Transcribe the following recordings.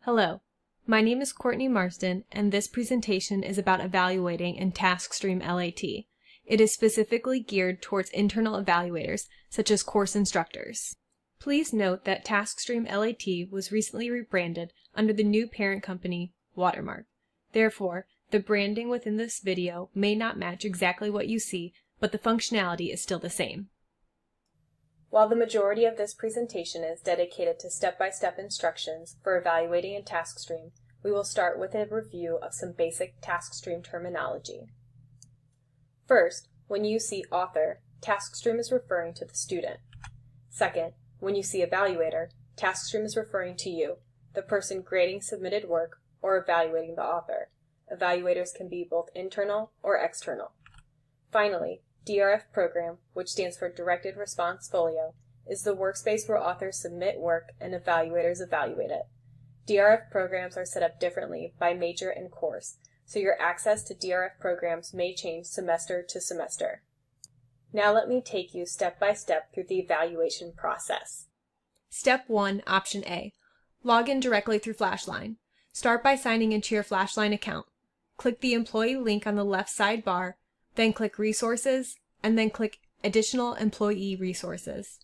Hello, my name is Courtney Marsden, and this presentation is about evaluating in Taskstream LAT. It is specifically geared towards internal evaluators, such as course instructors. Please note that Taskstream LAT was recently rebranded under the new parent company, Watermark. Therefore, the branding within this video may not match exactly what you see, but the functionality is still the same. While the majority of this presentation is dedicated to step-by-step instructions for evaluating in Taskstream, we will start with a review of some basic Taskstream terminology. First, when you see author, Taskstream is referring to the student. Second, when you see evaluator, Taskstream is referring to you, the person grading submitted work or evaluating the author. Evaluators can be both internal or external. Finally, DRF program, which stands for Directed Response Folio, is the workspace where authors submit work and evaluators evaluate it. DRF programs are set up differently by major and course, so your access to DRF programs may change semester to semester. Now let me take you step by step through the evaluation process. Step 1, Option A. Log in directly through Flashline. Start by signing into your Flashline account. Click the employee link on the left sidebar, then click Resources, and then click Additional Employee Resources.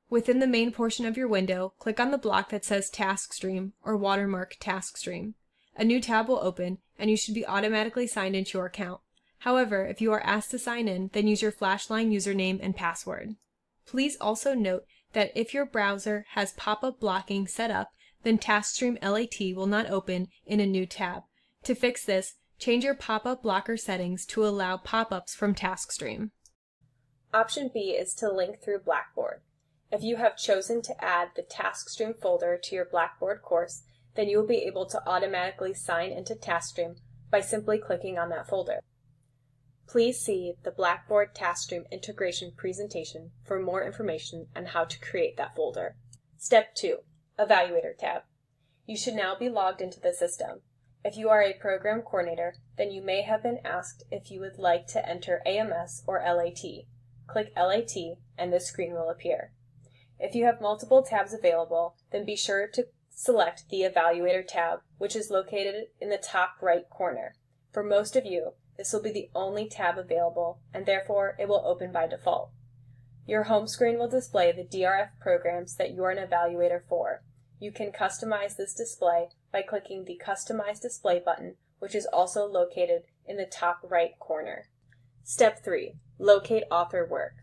Within the main portion of your window, click on the block that says Taskstream or Watermark Taskstream. A new tab will open, and you should be automatically signed into your account. However, if you are asked to sign in, then use your Flashline username and password. Please also note that if your browser has pop-up blocking set up, then Taskstream LAT will not open in a new tab. To fix this, change your pop-up blocker settings to allow pop-ups from Taskstream. Option B is to link through Blackboard. If you have chosen to add the Taskstream folder to your Blackboard course, then you will be able to automatically sign into Taskstream by simply clicking on that folder. Please see the Blackboard Taskstream integration presentation for more information on how to create that folder. Step 2, Evaluator tab. You should now be logged into the system. If you are a program coordinator, then you may have been asked if you would like to enter AMS or LAT. Click LAT and this screen will appear. If you have multiple tabs available, then be sure to select the Evaluator tab, which is located in the top right corner. For most of you, this will be the only tab available, and therefore it will open by default. Your home screen will display the DRF programs that you are an evaluator for. You can customize this display by clicking the Customize Display button, which is also located in the top right corner. Step 3, Locate Author Work.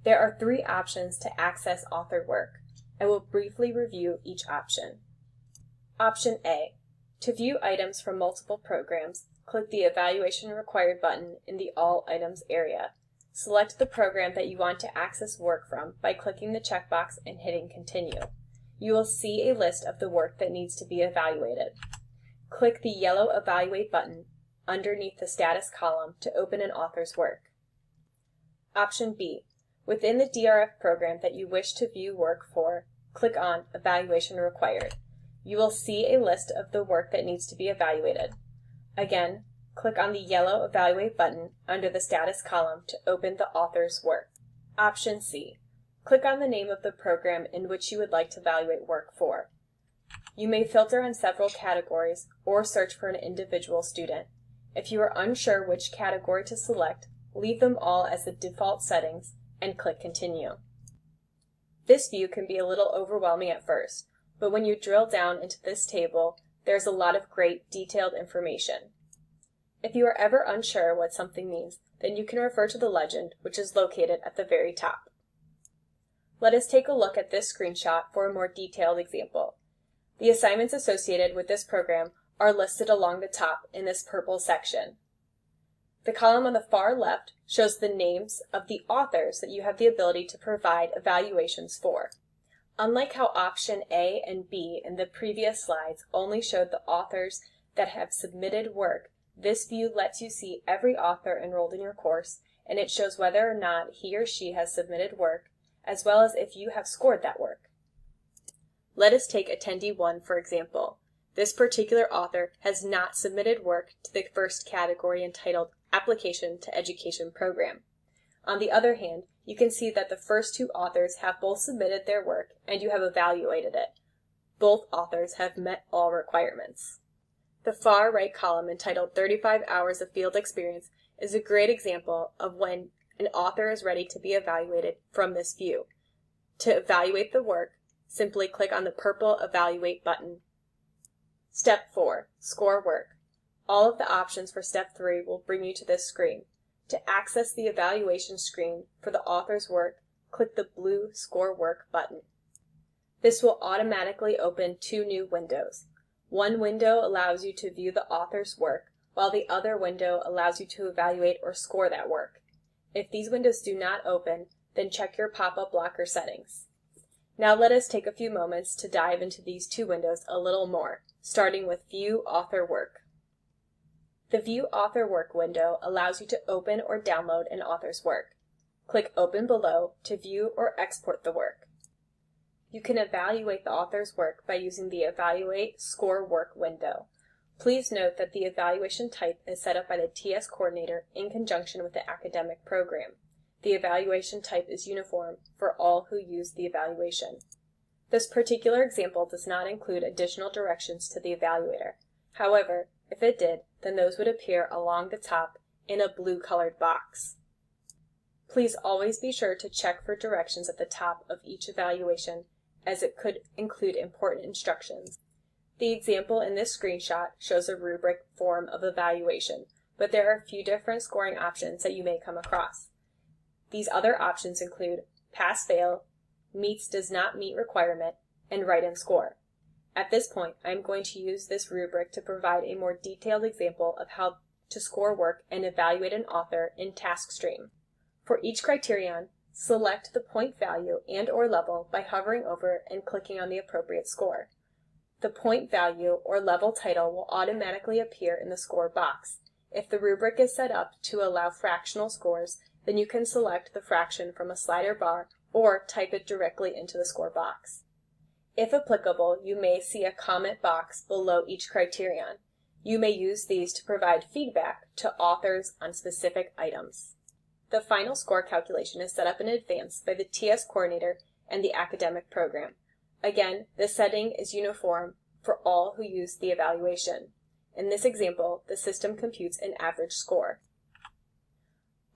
There are 3 options to access author work. I will briefly review each option. Option A. To view items from multiple programs, click the Evaluation Required button in the All Items area. Select the program that you want to access work from by clicking the checkbox and hitting Continue. You will see a list of the work that needs to be evaluated. Click the yellow Evaluate button underneath the status column to open an author's work. Option B. Within the DRF program that you wish to view work for, click on Evaluation Required. You will see a list of the work that needs to be evaluated. Again, click on the yellow Evaluate button under the status column to open the author's work. Option C. Click on the name of the program in which you would like to evaluate work for. You may filter on several categories or search for an individual student. If you are unsure which category to select, leave them all as the default settings and click Continue. This view can be a little overwhelming at first, but when you drill down into this table, there's a lot of great detailed information. If you are ever unsure what something means, then you can refer to the legend, which is located at the very top. Let us take a look at this screenshot for a more detailed example. The assignments associated with this program are listed along the top in this purple section. The column on the far left shows the names of the authors that you have the ability to provide evaluations for. Unlike how option A and B in the previous slides only showed the authors that have submitted work, this view lets you see every author enrolled in your course, and it shows whether or not he or she has submitted work, as well as if you have scored that work. Let us take Attendee 1 for example. This particular author has not submitted work to the first category entitled Application to Education Program. On the other hand, you can see that the first 2 authors have both submitted their work and you have evaluated it. both authors have met all requirements. The far right column entitled 35 Hours of Field Experience is a great example of when an author is ready to be evaluated from this view. To evaluate the work, simply click on the purple Evaluate button. Step 4. Score work. All of the options for Step 3 will bring you to this screen. To access the evaluation screen for the author's work, click the blue Score Work button. This will automatically open two new windows. One window allows you to view the author's work, while the other window allows you to evaluate or score that work. If these windows do not open, then check your pop-up blocker settings. Now let us take a few moments to dive into these two windows a little more, starting with View Author Work. The View Author Work window allows you to open or download an author's work. Click Open below to view or export the work. You can evaluate the author's work by using the Evaluate Score Work window. Please note that the evaluation type is set up by the TS coordinator in conjunction with the academic program. The evaluation type is uniform for all who use the evaluation. This particular example does not include additional directions to the evaluator. However, if it did, then those would appear along the top in a blue-colored box. Please always be sure to check for directions at the top of each evaluation, as it could include important instructions. The example in this screenshot shows a rubric form of evaluation, but there are a few different scoring options that you may come across. These other options include pass-fail, meets does not meet requirement, and write and score. At this point, I am going to use this rubric to provide a more detailed example of how to score work and evaluate an author in Taskstream. For each criterion, select the point value and/or level by hovering over and clicking on the appropriate score. The point value or level title will automatically appear in the score box. If the rubric is set up to allow fractional scores, then you can select the fraction from a slider bar or type it directly into the score box. If applicable, you may see a comment box below each criterion. You may use these to provide feedback to authors on specific items. The final score calculation is set up in advance by the TS coordinator and the academic program. Again, this setting is uniform for all who use the evaluation. In this example, the system computes an average score.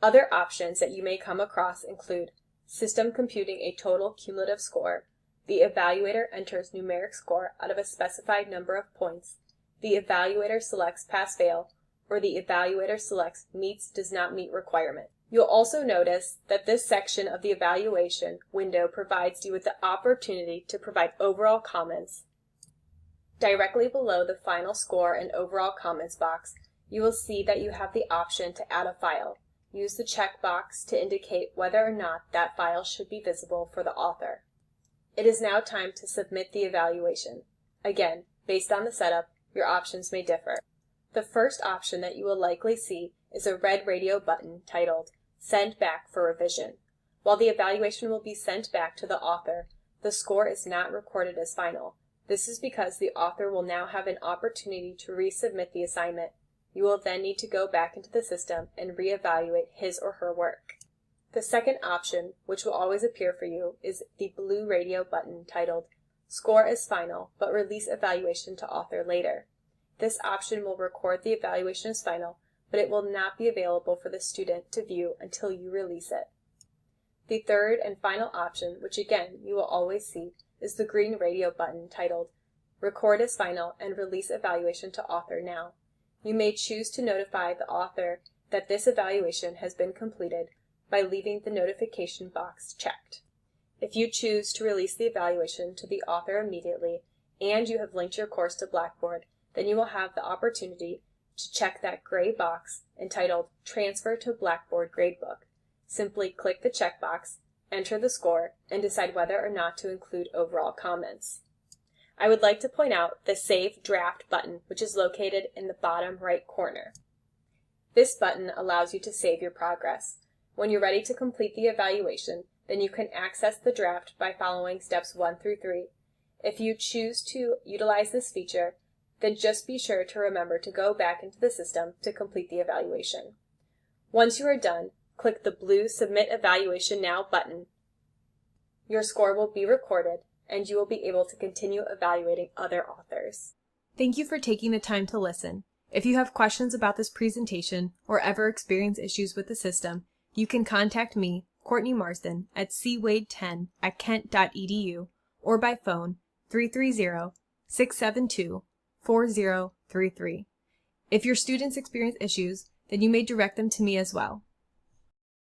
Other options that you may come across include system computing a total cumulative score, the evaluator enters numeric score out of a specified number of points, the evaluator selects pass-fail, or the evaluator selects meets does not meet requirement. You'll also notice that this section of the evaluation window provides you with the opportunity to provide overall comments. Directly below the final score and overall comments box, you will see that you have the option to add a file. Use the checkbox to indicate whether or not that file should be visible for the author. It is now time to submit the evaluation. Again, based on the setup, your options may differ. The first option that you will likely see is a red radio button titled Send Back for Revision. While the evaluation will be sent back to the author, the score is not recorded as final. This is because the author will now have an opportunity to resubmit the assignment. You will then need to go back into the system and reevaluate his or her work. The second option, which will always appear for you, is the blue radio button titled Score as Final, but release evaluation to author later. This option will record the evaluation as final, but it will not be available for the student to view until you release it. The third and final option, which again you will always see, is the green radio button titled Record as Final and Release Evaluation to Author Now. You may choose to notify the author that this evaluation has been completed by leaving the notification box checked. If you choose to release the evaluation to the author immediately and you have linked your course to Blackboard, then you will have the opportunity to check that gray box entitled Transfer to Blackboard Gradebook. Simply click the checkbox, enter the score, and decide whether or not to include overall comments. I would like to point out the Save Draft button, which is located in the bottom right corner. This button allows you to save your progress. When you're ready to complete the evaluation, then you can access the draft by following steps 1 through 3. If you choose to utilize this feature, then just be sure to remember to go back into the system to complete the evaluation. Once you are done, click the blue Submit Evaluation Now button. Your score will be recorded, and you will be able to continue evaluating other authors. Thank you for taking the time to listen. If you have questions about this presentation or ever experience issues with the system, you can contact me, Courtney Marsden, at cwade10@kent.edu or by phone 330-672-4033. If your students experience issues, then you may direct them to me as well.